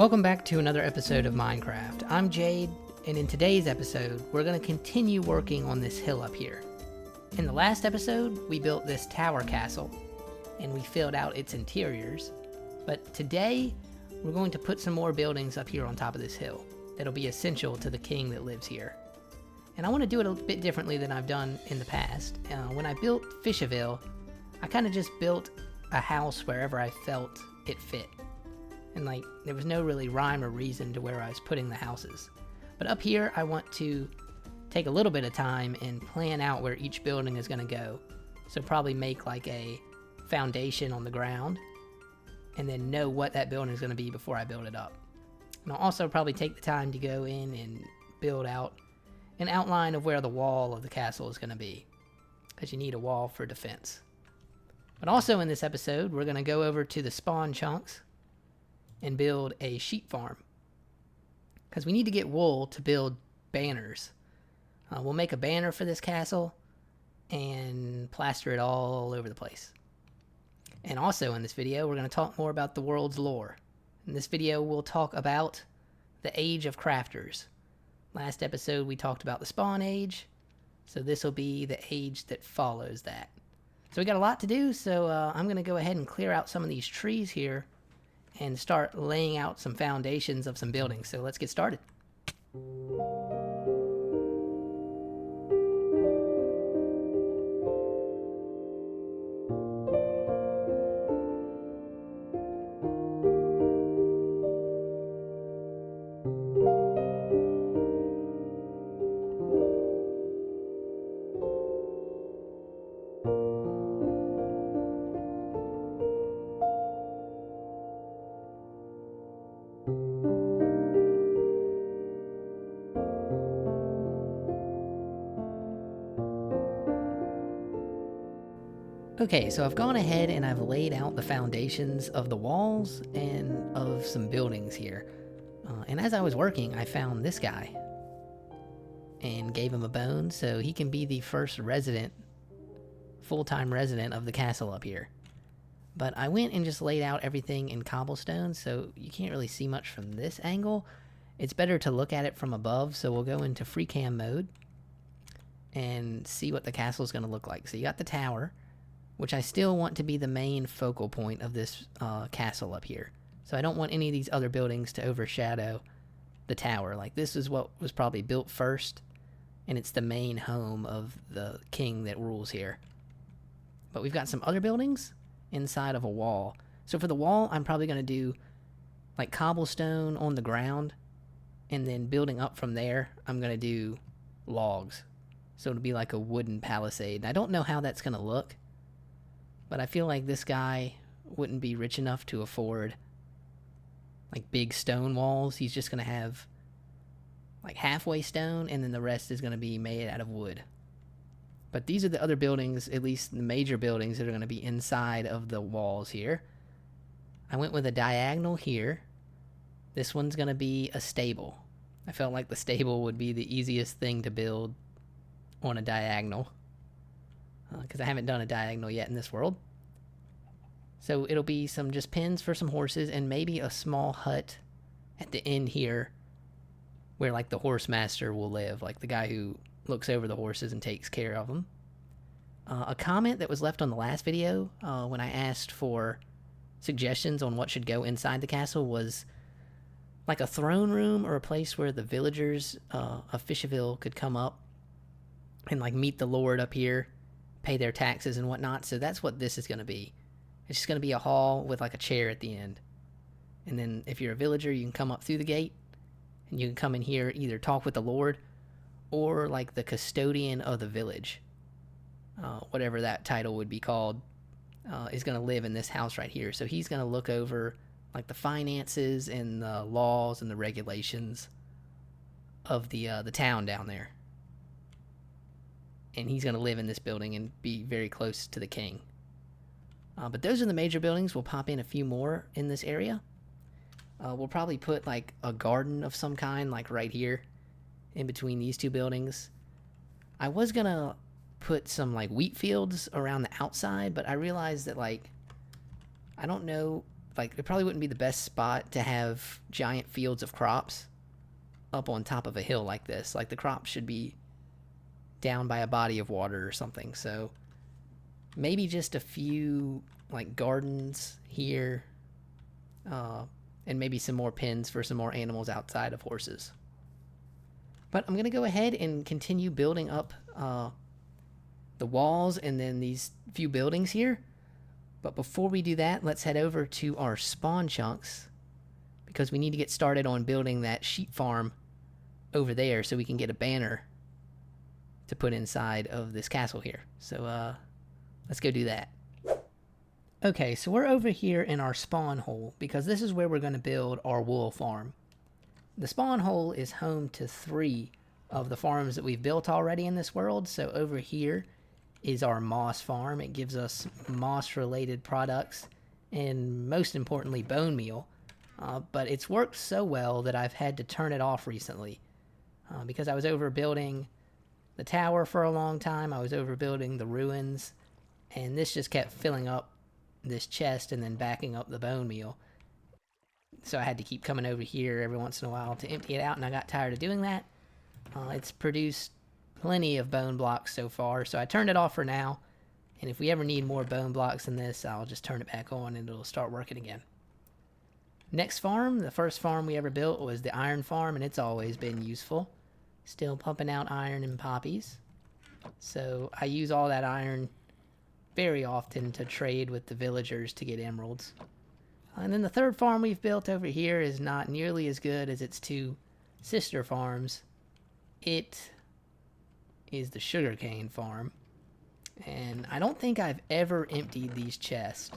Welcome back to another episode of Minecraft. I'm Jade, and in today's episode, we're going to continue working on this hill up here. In the last episode, we built this tower castle, and we filled out its interiors. But today, we're going to put some more buildings up here on top of this hill that'll be essential to the king that lives here. And I want to do it a bit differently than I've done in the past. When I built Fishaville, I kind of just built a house wherever I felt it fit. And there was no really rhyme or reason to where I was putting the houses. But up here, I want to take a little bit of time and plan out where each building is going to go. So probably make like a foundation on the ground, and then know what that building is going to be before I build it up. And I'll also probably take the time to go in and build out an outline of where the wall of the castle is going to be, because you need a wall for defense. But also in this episode, we're going to go over to the spawn chunks and build a sheep farm, because we need to get wool to build banners. We'll make a banner for this castle and plaster it all over the place. And also in this video, we're going to talk more about the world's lore. In this video, we'll talk about the age of crafters. Last episode, we talked about the spawn age, so this will be the age that follows that. So we got a lot to do, so I'm going to go ahead and clear out some of these trees here and start laying out some foundations of some buildings. So let's get started. Okay, so I've gone ahead and I've laid out the foundations of the walls and of some buildings here. And as I was working, I found this guy and gave him a bone so he can be the first resident, full-time resident of the castle up here. But I went and just laid out everything in cobblestone, so you can't really see much from this angle. It's better to look at it from above, so we'll go into free cam mode and see what the castle is going to look like. So you got the tower, which I still want to be the main focal point of this castle up here. So I don't want any of these other buildings to overshadow the tower. Like, this is what was probably built first, and it's the main home of the king that rules here. But we've got some other buildings inside of a wall. So for the wall, I'm probably going to do like cobblestone on the ground, and then building up from there, I'm going to do logs. So it'll be like a wooden palisade. And I don't know how that's going to look, but I feel like this guy wouldn't be rich enough to afford like big stone walls. He's just going to have like halfway stone, and then the rest is going to be made out of wood. But these are the other buildings, at least the major buildings, that are going to be inside of the walls here. I went with a diagonal here. This one's going to be a stable. I felt like the stable would be the easiest thing to build on a diagonal, because I haven't done a diagonal yet in this world. So it'll be some just pens for some horses, and maybe a small hut at the end here where like the horse master will live, like the guy who looks over the horses and takes care of them. A comment that was left on the last video when I asked for suggestions on what should go inside the castle was like a throne room, or a place where the villagers of Fishaville could come up and like meet the lord up here, pay their taxes and whatnot. So that's what this is going to be. It's just going to be a hall with like a chair at the end. And then if you're a villager, you can come up through the gate, and you can come in here, either talk with the lord or like the custodian of the village, whatever that title would be called, is going to live in this house right here. So he's going to look over like the finances and the laws and the regulations of the town down there. And he's going to live in this building and be very close to the king. But those are the major buildings. We'll pop in a few more in this area. We'll probably put like a garden of some kind, like right here in between these two buildings. I was going to put some like wheat fields around the outside, but I realized that like I don't know like, it probably wouldn't be the best spot to have giant fields of crops up on top of a hill like this. Like, the crops should be down by a body of water or something. So maybe just a few like gardens here, and maybe some more pens for some more animals outside of horses. But I'm gonna go ahead and continue building up the walls and then these few buildings here. But before we do that, let's head over to our spawn chunks, because we need to get started on building that sheep farm over there so we can get a banner to put inside of this castle here. So let's go do that. Okay, so we're over here in our spawn hole because this is where we're going to build our wool farm. The spawn hole is home to 3 of the farms that we've built already in this world. So over here is our moss farm. It gives us moss related products and most importantly bone meal. But it's worked so well that I've had to turn it off recently because I was overbuilding the tower for a long time. I was overbuilding the ruins, and this just kept filling up this chest and then backing up the bone meal. So I had to keep coming over here every once in a while to empty it out, and I got tired of doing that. It's produced plenty of bone blocks so far, so I turned it off for now, and if we ever need more bone blocks than this, I'll just turn it back on and it'll start working again. Next farm, the first farm we ever built was the iron farm, and it's always been useful. Still pumping out iron and poppies. So I use all that iron very often to trade with the villagers to get emeralds. And then the third farm we've built over here is not nearly as good as its 2 sister farms. It is the sugarcane farm. And I don't think I've ever emptied these chests.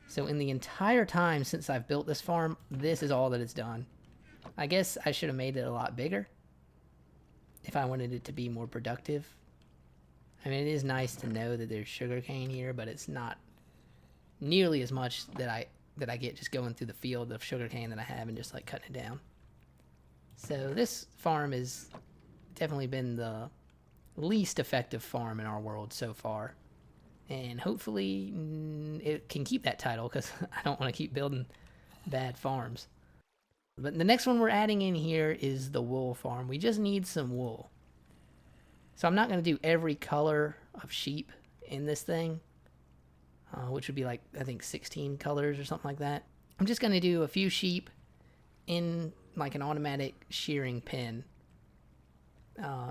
So in the entire time since I've built this farm, this is all that it's done. I guess I should have made it a lot bigger if I wanted it to be more productive. I mean, it is nice to know that there's sugarcane here, but it's not nearly as much that I get just going through the field of sugarcane that I have and just like cutting it down. So this farm has definitely been the least effective farm in our world so far. And hopefully it can keep that title, because I don't want to keep building bad farms. But the next one we're adding in here is the wool farm. We just need some wool. So I'm not going to do every color of sheep in this thing, which would be like, I think 16 colors or something like that. I'm just going to do a few sheep in like an automatic shearing pen.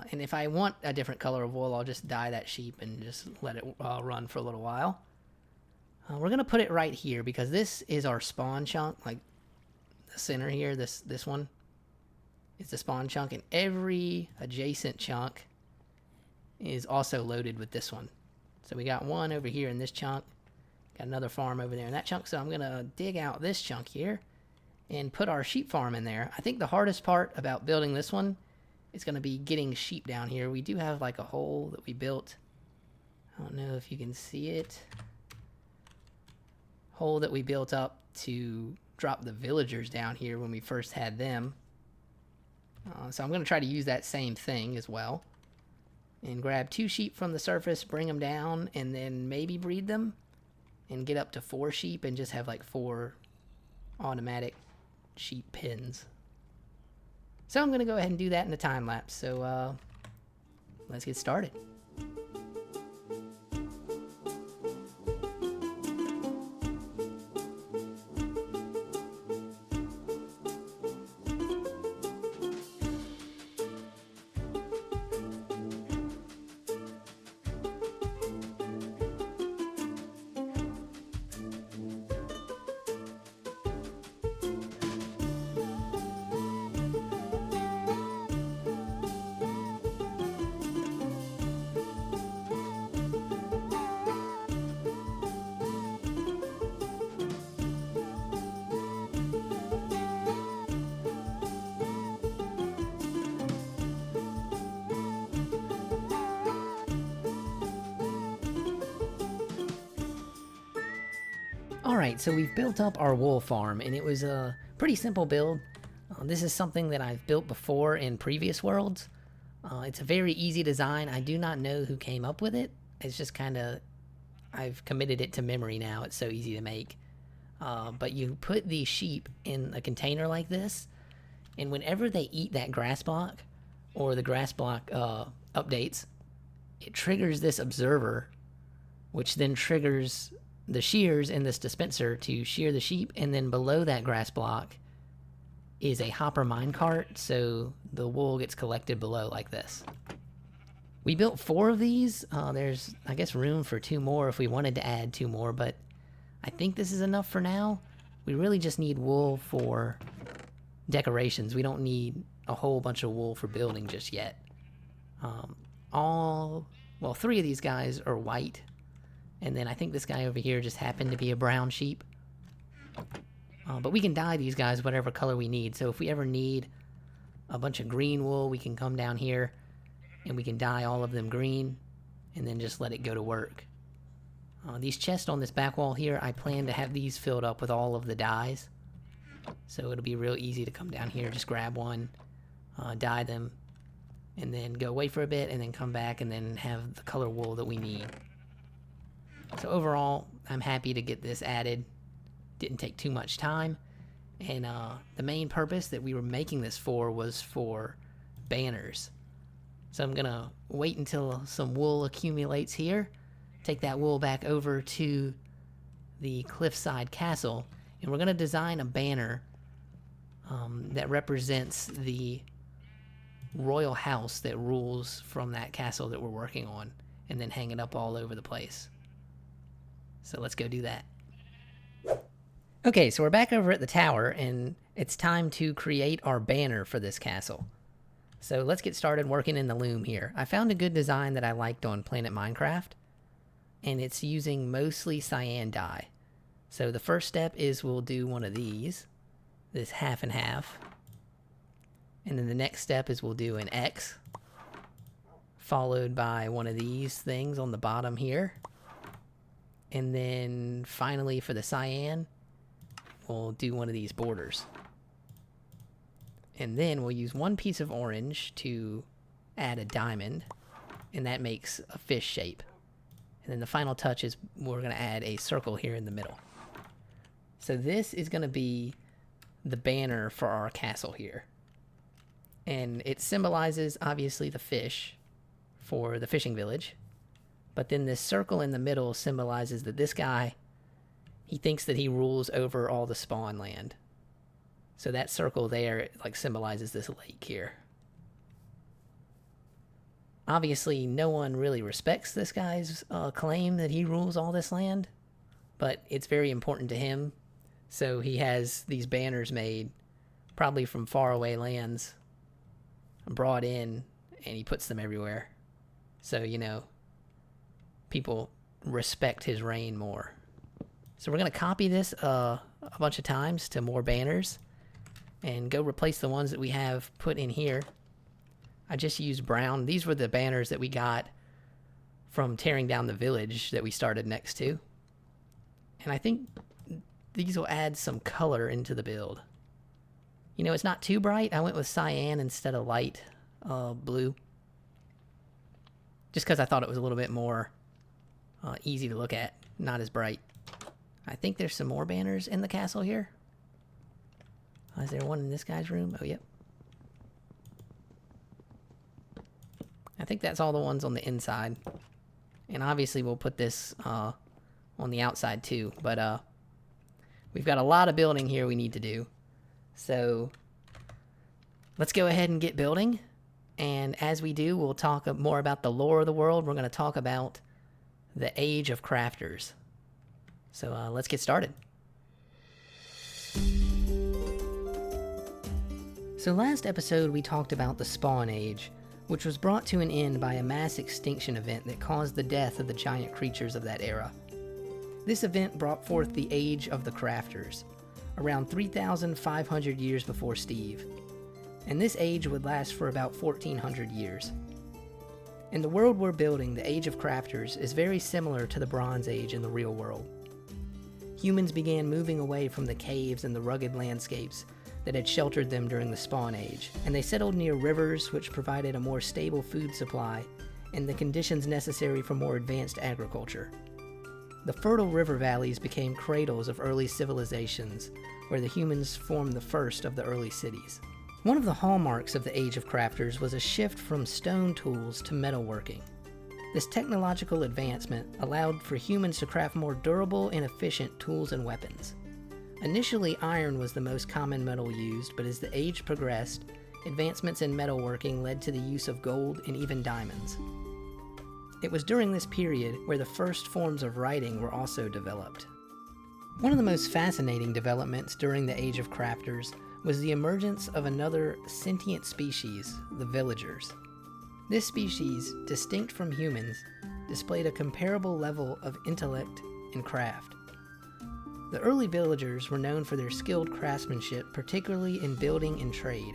And if I want a different color of wool, I'll just dye that sheep and just let it run for a little while. We're going to put it right here because this is our spawn chunk, like the center here, this one is the spawn chunk, and every adjacent chunk is also loaded with this one. So we got one over here in this chunk, got another farm over there in that chunk, so I'm going to dig out this chunk here and put our sheep farm in there. I think the hardest part about building this one is going to be getting sheep down here. We do have like a hole that we built. I don't know if you can see it. Hole that we built up to drop the villagers down here when we first had them. So I'm going to try to use that same thing as well. And grab 2 sheep from the surface, bring them down, and then maybe breed them. And get up to 4 sheep and just have like 4 automatic sheep pens. So I'm going to go ahead and do that in a time lapse. So let's get started. Alright, so we've built up our wool farm, and it was a pretty simple build. This is something that I've built before in previous worlds. It's a very easy design. I do not know who came up with it. It's just kind of, I've committed it to memory now. It's so easy to make. But you put the sheep in a container like this, and whenever they eat that grass block, or the grass block updates, it triggers this observer, which then triggers the shears in this dispenser to shear the sheep, and then below that grass block is a hopper minecart, so the wool gets collected below like this. We built 4 of these. There's, I guess, room for 2 more if we wanted to add 2 more, but I think this is enough for now. We really just need wool for decorations. We don't need a whole bunch of wool for building just yet. 3 of these guys are white, and then I think this guy over here just happened to be a brown sheep. But we can dye these guys whatever color we need. So if we ever need a bunch of green wool, we can come down here and we can dye all of them green and then just let it go to work. These chests on this back wall here, I plan to have these filled up with all of the dyes. So it'll be real easy to come down here, just grab one, dye them, and then go away for a bit and then come back and then have the color wool that we need. So overall, I'm happy to get this added. Didn't take too much time. And the main purpose that we were making this for was for banners. So I'm gonna wait until some wool accumulates here, take that wool back over to the cliffside castle, and we're gonna design a banner that represents the royal house that rules from that castle that we're working on, and then hang it up all over the place. So let's go do that. Okay, so we're back over at the tower, and it's time to create our banner for this castle. So let's get started working in the loom here. I found a good design that I liked on Planet Minecraft, and it's using mostly cyan dye. So the first step is we'll do one of these, this half and half. And then the next step is we'll do an X, followed by one of these things on the bottom here. And then finally for the cyan, we'll do one of these borders. And then we'll use one piece of orange to add a diamond, and that makes a fish shape. And then the final touch is we're going to add a circle here in the middle. So this is going to be the banner for our castle here. And it symbolizes, obviously, the fish for the fishing village. But then this circle in the middle symbolizes that this guy, he thinks that he rules over all the spawn land. So that circle there, like, symbolizes this lake here. Obviously, no one really respects this guy's claim that he rules all this land, but it's very important to him. So he has these banners made, probably from faraway lands, brought in, and he puts them everywhere. So, you know, people respect his reign more. So we're going to copy this a bunch of times to more banners and go replace the ones that we have put in here. I just used brown. These were the banners that we got from tearing down the village that we started next to. And I think these will add some color into the build. You know, it's not too bright. I went with cyan instead of light blue. Just because I thought it was a little bit more easy to look at, not as bright. I think there's some more banners in the castle here. Is there one in this guy's room? Oh, yep. I think that's all the ones on the inside. And obviously we'll put this on the outside too. But we've got a lot of building here we need to do. So let's go ahead and get building. And as we do, we'll talk more about the lore of the world. We're going to talk about the age of crafters. So let's get started. So last episode we talked about the Spawn Age, which was brought to an end by a mass extinction event that caused the death of the giant creatures of that era. This event brought forth the Age of the Crafters, around 3,500 years before Steve. And this age would last for about 1,400 years. In the world we're building, the Age of Crafters is very similar to the Bronze Age in the real world. Humans began moving away from the caves and the rugged landscapes that had sheltered them during the Spawn Age, and they settled near rivers which provided a more stable food supply and the conditions necessary for more advanced agriculture. The fertile river valleys became cradles of early civilizations, where the humans formed the first of the early cities. One of the hallmarks of the Age of Crafters was a shift from stone tools to metalworking. This technological advancement allowed for humans to craft more durable and efficient tools and weapons. Initially, iron was the most common metal used, but as the age progressed, advancements in metalworking led to the use of gold and even diamonds. It was during this period where the first forms of writing were also developed. One of the most fascinating developments during the Age of Crafters was the emergence of another sentient species, the villagers. This species, distinct from humans, displayed a comparable level of intellect and craft. The early villagers were known for their skilled craftsmanship, particularly in building and trade.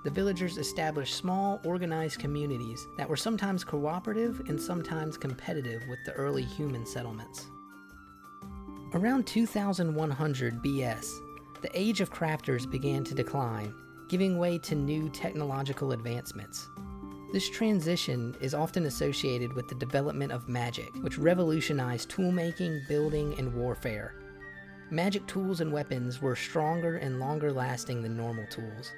The villagers established small, organized communities that were sometimes cooperative and sometimes competitive with the early human settlements. Around 2100 BS, the Age of Crafters began to decline, giving way to new technological advancements. This transition is often associated with the development of magic, which revolutionized toolmaking, building, and warfare. Magic tools and weapons were stronger and longer lasting than normal tools,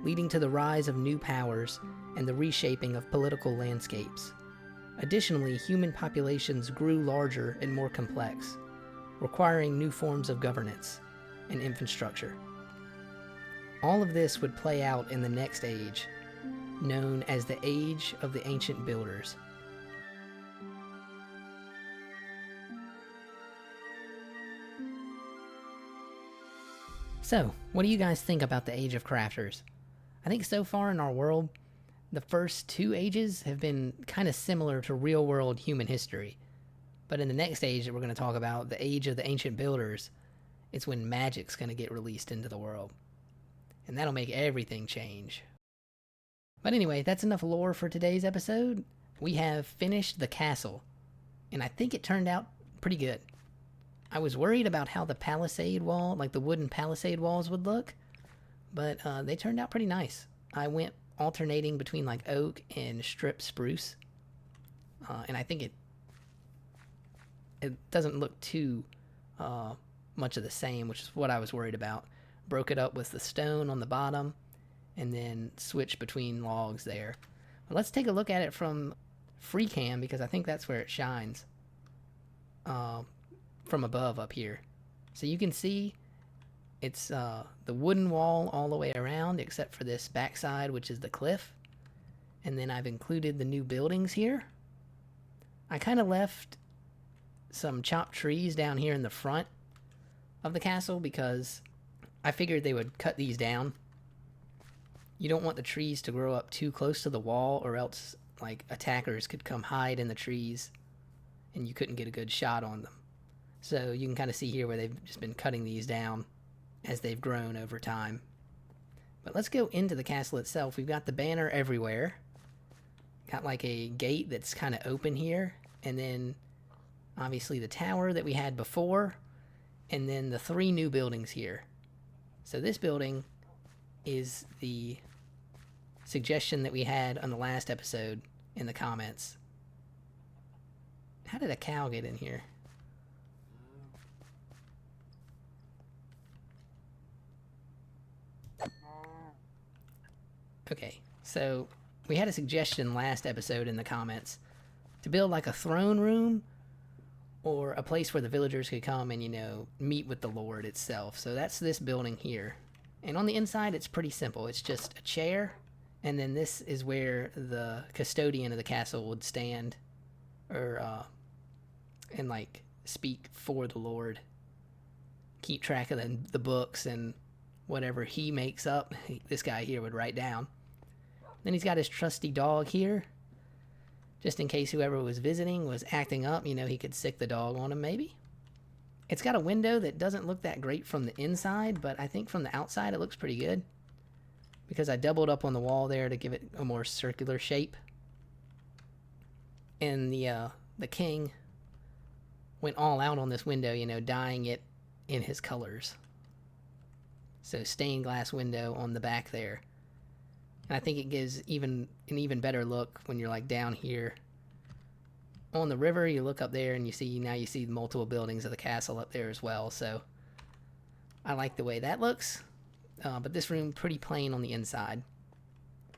leading to the rise of new powers and the reshaping of political landscapes. Additionally, human populations grew larger and more complex, requiring new forms of governance and infrastructure. All of this would play out in the next age, known as the Age of the Ancient Builders. So, what do you guys think about the Age of Crafters? I think so far in our world, the first two ages have been kind of similar to real-world human history. But in the next age that we're going to talk about, the Age of the Ancient Builders, it's when magic's going to get released into the world. And that'll make everything change. But anyway, that's enough lore for today's episode. We have finished the castle, and I think it turned out pretty good. I was worried about how the palisade wall, like the wooden palisade walls would look, but they turned out pretty nice. I went alternating between like oak and strip spruce, and I think it doesn't look too much of the same, which is what I was worried about. Broke it up with the stone on the bottom, and then switch between logs there. But let's take a look at it from free cam, because I think that's where it shines from above up here. So you can see it's the wooden wall all the way around except for this backside, which is the cliff. And then I've included the new buildings here. I kind of left some chopped trees down here in the front of the castle because I figured they would cut these down. You don't want the trees to grow up too close to the wall, or else like attackers could come hide in the trees and you couldn't get a good shot on them. So you can kind of see here where they've just been cutting these down as they've grown over time. But let's go into the castle itself. We've got the banner everywhere. Got like a gate that's kind of open here, and then obviously the tower that we had before, and then the three new buildings here. So this building is the suggestion that we had on the last episode in the comments. How did a cow get in here? Okay, so we had a suggestion last episode in the comments to build like a throne room or a place where the villagers could come and, you know, meet with the Lord itself. So that's this building here. And on the inside, it's pretty simple. It's just a chair, and then this is where the custodian of the castle would stand, or and like speak for the Lord, keep track of the books and whatever he makes up. This guy here would write down. Then he's got his trusty dog here, just in case whoever was visiting was acting up, you know, he could sick the dog on him maybe. It's got a window that doesn't look that great from the inside, but I think from the outside it looks pretty good, because I doubled up on the wall there to give it a more circular shape. And the king went all out on this window, you know, dyeing it in his colors. So stained glass window on the back there. And I think it gives an even better look when you're like down here on the river, you look up there and you see multiple buildings of the castle up there as well. So I like the way that looks. But this room pretty plain on the inside.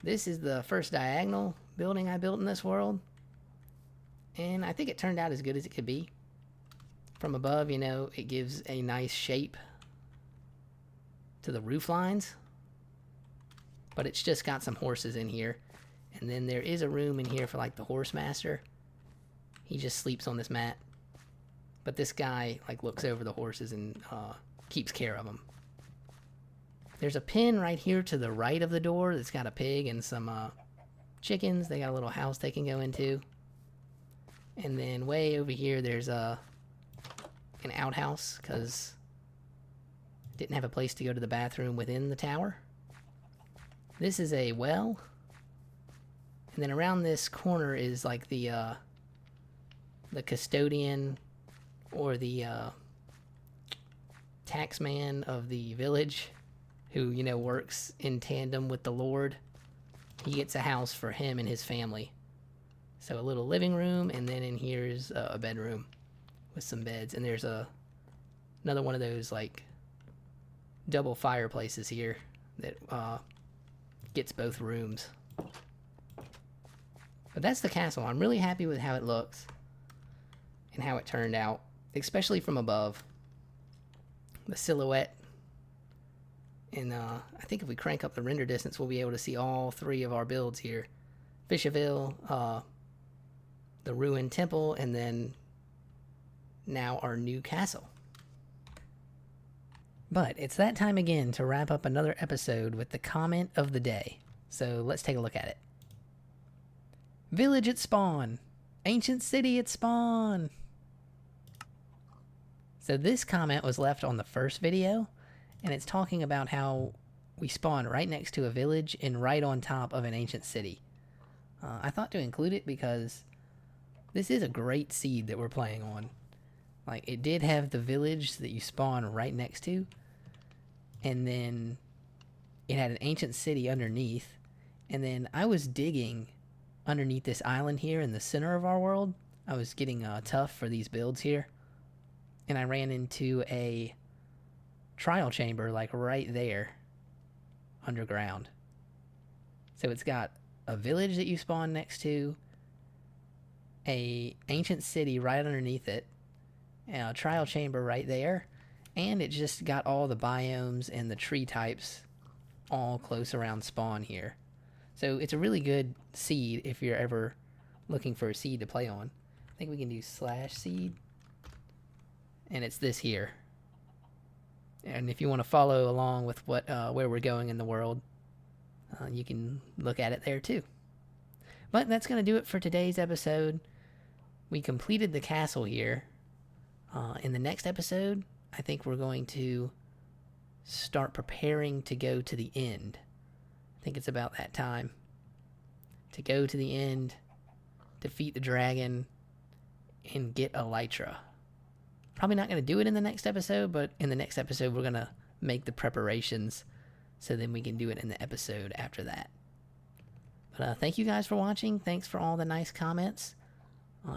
This is the first diagonal building I built in this world, and I think it turned out as good as it could be. From above, it gives a nice shape to the roof lines, but it's just got some horses in here. And then there is a room in here for like the horse master. He just sleeps on this mat, but this guy like looks over the horses and keeps care of them. There's a pen right here to the right of the door that's got a pig and some chickens. They got a little house they can go into. And then way over here there's an outhouse because didn't have a place to go to the bathroom within the tower. This is a well. And then around this corner is like the custodian or the taxman of the village who, works in tandem with the Lord. He gets a house for him and his family. So a little living room, and then in here's a bedroom with some beds. And there's another one of those like double fireplaces here that gets both rooms. But that's the castle. I'm really happy with how it looks and how it turned out, especially from above. The silhouette. And I think if we crank up the render distance, we'll be able to see all three of our builds here. Fisherville, the ruined temple, and then now our new castle. But it's that time again to wrap up another episode with the comment of the day. So let's take a look at it. Village at spawn. Ancient city at spawn. So this comment was left on the first video, and it's talking about how we spawn right next to a village and right on top of an ancient city. I thought to include it because this is a great seed that we're playing on. Like, it did have the village that you spawn right next to, and then it had an ancient city underneath, and then I was digging underneath this island here in the center of our world. I was getting tough for these builds here, and I ran into a trial chamber like right there underground. So it's got a village that you spawn next to, a ancient city right underneath it, and a trial chamber right there, and it just got all the biomes and the tree types all close around spawn here. So it's a really good seed if you're ever looking for a seed to play on. I think we can do /seed, and it's this here. And if you want to follow along with what where we're going in the world, you can look at it there too. But that's going to do it for today's episode. We completed the castle here. In the next episode, I think we're going to start preparing to go to the end. I think it's about that time to go to the end, defeat the dragon, and get Elytra. Probably not going to do it in the next episode, but in the next episode we're going to make the preparations so then we can do it in the episode after that. But thank you guys for watching. Thanks for all the nice comments.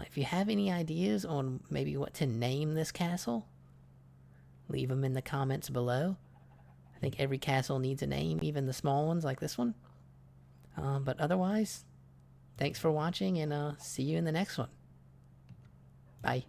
If you have any ideas on maybe what to name this castle, leave them in the comments below. I think every castle needs a name, even the small ones like this one. But otherwise, thanks for watching, and see you in the next one. Bye.